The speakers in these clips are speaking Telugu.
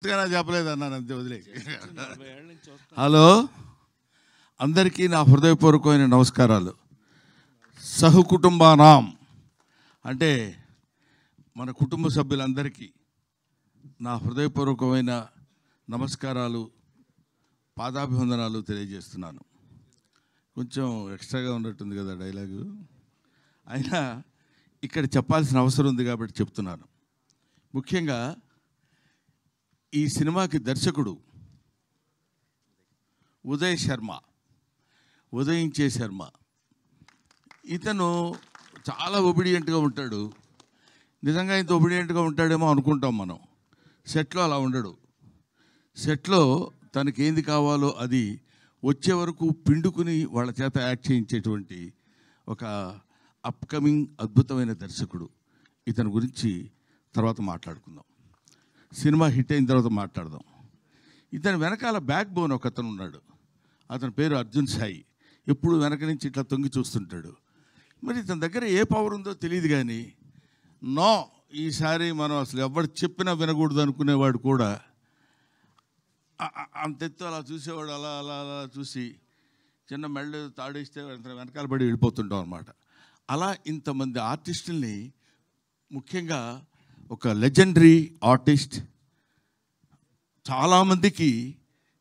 చెప్పలేదన్నాను అంతే, వదిలే. హలో, అందరికీ నా హృదయపూర్వకమైన నమస్కారాలు. సహకుటుంబానాం అంటే మన కుటుంబ సభ్యులందరికీ నా హృదయపూర్వకమైన నమస్కారాలు, పాదాభివందనాలు తెలియజేస్తున్నాను. కొంచెం ఎక్స్ట్రాగా ఉన్నట్టుంది కదా డైలాగు, అయినా ఇక్కడ చెప్పాల్సిన అవసరం ఉంది కాబట్టి చెప్తున్నాను. ముఖ్యంగా ఈ సినిమాకి దర్శకుడు ఉదయించే శర్మ. ఇతను చాలా ఒబిడియంట్గా ఉంటాడు. నిజంగా ఇంత ఒబిడియంట్గా ఉంటాడేమో అనుకుంటాం మనం. సెట్లో అలా ఉండడు. సెట్లో తనకి ఏంది కావాలో అది వచ్చే వరకు పిండుకుని వాళ్ళ చేత యాక్ట్ చేయించేటువంటి ఒక అప్కమింగ్ అద్భుతమైన దర్శకుడు. ఇతని గురించి తర్వాత మాట్లాడుకుందాం. సినిమా హిట్ అయిన తర్వాత మాట్లాడదాం. ఇతని వెనకాల బ్యాక్ బోన్ ఒక అతను ఉన్నాడు. అతని పేరు అర్జున్ సాయి. ఎప్పుడు వెనక నుంచి ఇట్లా తొంగి చూస్తుంటాడు. మరి ఇతని దగ్గర ఏ పవర్ ఉందో తెలియదు, కానీ ఈసారి మనం అసలు ఎవరు చెప్పినా వినకూడదు అనుకునేవాడు కూడా అంతెత్తు అలా చూసేవాడు. అలా అలా అలా చూసి చిన్న మెళ్ళు తాడేస్తే వెనకాల పడి వెళ్ళిపోతుంటాం అన్నమాట. అలా ఇంతమంది ఆర్టిస్టుల్ని, ముఖ్యంగా ఒక లెజెండరీ ఆర్టిస్ట్, చాలామందికి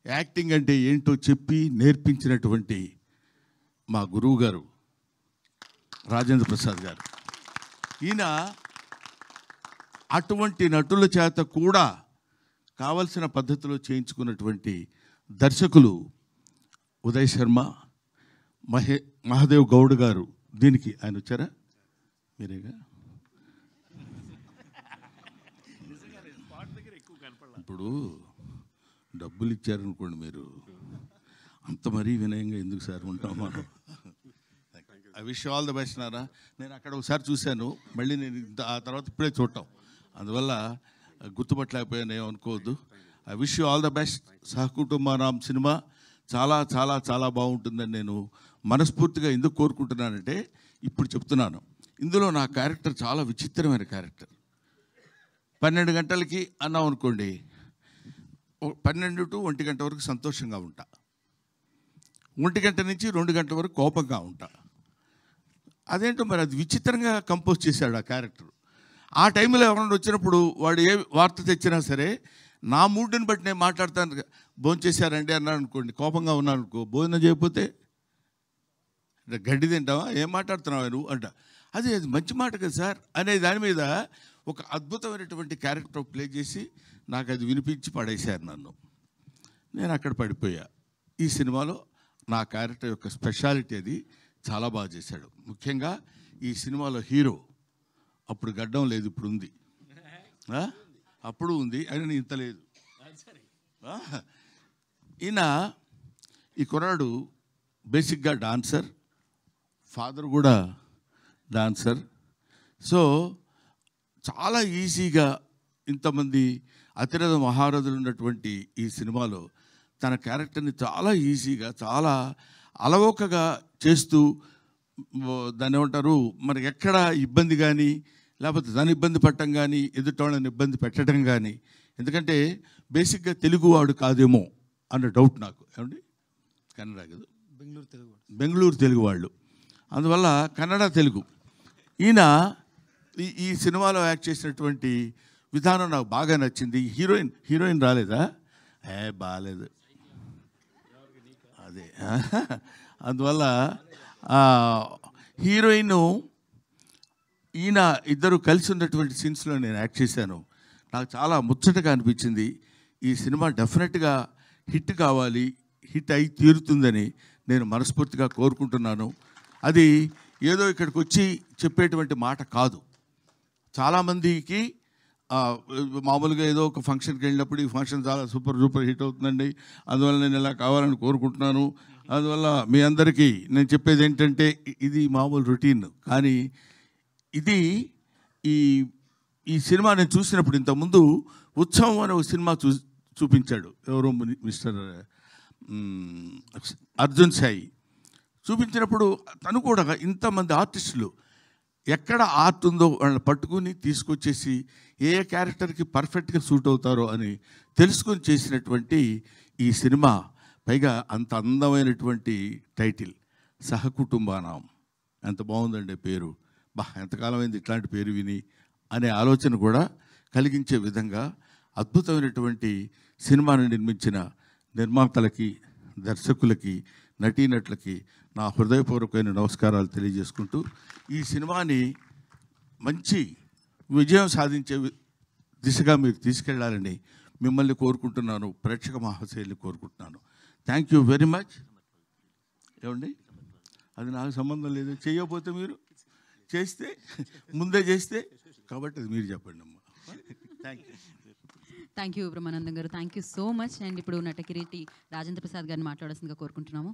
యాక్టింగ్ అంటే ఏంటో చెప్పి నేర్పించినటువంటి మా గురువు గారు రాజేంద్ర ప్రసాద్ గారు. ఈయన అటువంటి నటుల చేత కూడా కావలసిన పద్ధతిలో చేయించుకున్నటువంటి దర్శకులు ఉదయ్ శర్మ, మహాదేవ్ గౌడ్ గారు. దీనికి ఆయన వచ్చారా? మీరేగా. ఇప్పుడు డబ్బులు ఇచ్చారనుకోండి, మీరు అంత మరీ వినయంగా ఎందుకు సార్ ఉంటాం మనం. I wish all the best Nara. నేను అక్కడ ఒకసారి చూశాను, మళ్ళీ నేను ఆ తర్వాత ఇప్పుడే చూడటం, అందువల్ల గుర్తుపట్టలేకపోయాను, ఏమనుకోవద్దు. I wish you all the best. సహకుటుంబానాం సినిమా చాలా చాలా చాలా బాగుంటుందని నేను మనస్ఫూర్తిగా ఎందుకు కోరుకుంటున్నానంటే, ఇప్పుడు చెప్తున్నాను, ఇందులో నా క్యారెక్టర్ చాలా విచిత్రమైన క్యారెక్టర్. 12 గంటలకి అన్నాం అనుకోండి, 12 to 1 గంట వరకు సంతోషంగా ఉంటా, 1 గంట నుంచి 2 గంటల వరకు కోపంగా ఉంటా. అదేంటో మరి అది విచిత్రంగా కంపోజ్ చేశాడు ఆ క్యారెక్టర్. ఆ టైంలో ఎవరైనా వచ్చినప్పుడు వాడు ఏ వార్త తెచ్చినా సరే నా మూడ్ని బట్టి నేను మాట్లాడతాను. భోజనం చేశారండి అన్నాడు అనుకోండి, కోపంగా ఉన్నాను అనుకో, భోజనం చేయకపోతే గడ్డి తింటావా, ఏం మాట్లాడుతున్నావా నువ్వు అంట. అది మంచి మాట కదా సార్ అనే దాని మీద ఒక అద్భుతమైనటువంటి క్యారెక్టర్ ప్లే చేసి నాకు అది వినిపించి పడేశారు నన్ను. నేను అక్కడ పడిపోయా. ఈ సినిమాలో నా క్యారెక్టర్ యొక్క స్పెషాలిటీ అది చాలా బాగా చేశాడు. ముఖ్యంగా ఈ సినిమాలో హీరో అప్పుడు గడ్డం లేదు, ఇప్పుడు ఉంది. అప్పుడు ఉంది, అయినా ఇంత లేదు. ఈయన ఈ కుర్రాడు బేసిక్గా డాన్సర్, ఫాదర్ కూడా డాన్సర్. సో చాలా ఈజీగా ఇంతమంది అతిరథ మహారథులు ఉన్నటువంటి ఈ సినిమాలో తన క్యారెక్టర్ని చాలా ఈజీగా, చాలా అలవోకగా చేస్తూ, దాన్ని ఏమంటారు, మనకి ఎక్కడ ఇబ్బంది కానీ, లేకపోతే దాని ఇబ్బంది పట్టడం కానీ, ఎదుటోళ్ళని ఇబ్బంది పెట్టడం కానీ. ఎందుకంటే బేసిక్గా తెలుగువాడు కాదేమో అన్న డౌట్ నాకు. ఏమండి, కన్నడ కదా, బెంగళూరు తెలుగు వాళ్ళు, అందువల్ల కన్నడ తెలుగు. ఈయన ఈ సినిమాలో యాక్ట్ చేసినటువంటి విధానం నాకు బాగా నచ్చింది. హీరోయిన్ రాలేదా? బాగాలేదు అదే. అందువల్ల హీరోయిన్ ఈయన ఇద్దరు కలిసి ఉన్నటువంటి సీన్స్లో నేను యాక్ట్ చేశాను. నాకు చాలా ముచ్చటగా అనిపించింది. ఈ సినిమా డెఫినెట్గా హిట్ కావాలి, హిట్ అయి తీరుతుందని నేను మనస్ఫూర్తిగా కోరుకుంటున్నాను. అది ఏదో ఇక్కడికి వచ్చి చెప్పేటువంటి మాట కాదు. చాలామందికి మామూలుగా ఏదో ఒక ఫంక్షన్కి వెళ్ళినప్పుడు ఈ ఫంక్షన్ చాలా సూపర్ హిట్ అవుతుందండి, అందువల్ల నేను ఇలా కావాలని కోరుకుంటున్నాను. అందువల్ల మీ అందరికీ నేను చెప్పేది ఏంటంటే, ఇది మామూలు రొటీన్. కానీ ఇది ఈ సినిమా నేను చూసినప్పుడు, ఇంతకుముందు ఉత్సవం అనే ఒక సినిమా చూపించాడు ఎవరో మిస్టర్ అర్జున్ సాయి. చూపించినప్పుడు తను కూడా ఇంతమంది ఆర్టిస్టులు ఎక్కడ ఆర్ట్ ఉందో వాళ్ళని పట్టుకుని తీసుకొచ్చేసి ఏ క్యారెక్టర్కి పర్ఫెక్ట్గా సూట్ అవుతారో అని తెలుసుకొని చేసినటువంటి ఈ సినిమా, పైగా అంత అందమైనటువంటి టైటిల్ సహకుటుంబానాం. ఎంత బాగుందండి పేరు. ఎంతకాలం అయింది ఇట్లాంటి పేరు విని అనే ఆలోచన కూడా కలిగించే విధంగా అద్భుతమైనటువంటి సినిమాను నిర్మించిన నిర్మాతలకి, దర్శకులకి, నటీనటులకి నా హృదయపూర్వకమైన నమస్కారాలు తెలియజేసుకుంటూ, ఈ సినిమాని మంచి విజయం సాధించే దిశగా మీరు తీసుకెళ్లాలని మిమ్మల్ని కోరుకుంటున్నాను, ప్రేక్షక మహాశయుల్ని కోరుకుంటున్నాను. Thank you very much. ఏమండి, అది నాకు సంబంధం లేదు. చేయకపోతే మీరు చేస్తే, ముందే చేస్తే, కాబట్టి అది మీరు చెప్పండి అమ్మా. థ్యాంక్ యూ బ్రహ్మానందం గారు, thank you so much. And ఇప్పుడు నటకిరీటి రాజేంద్ర ప్రసాద్ గారిని మాట్లాడాల్సిందిగా కోరుకుంటున్నాము.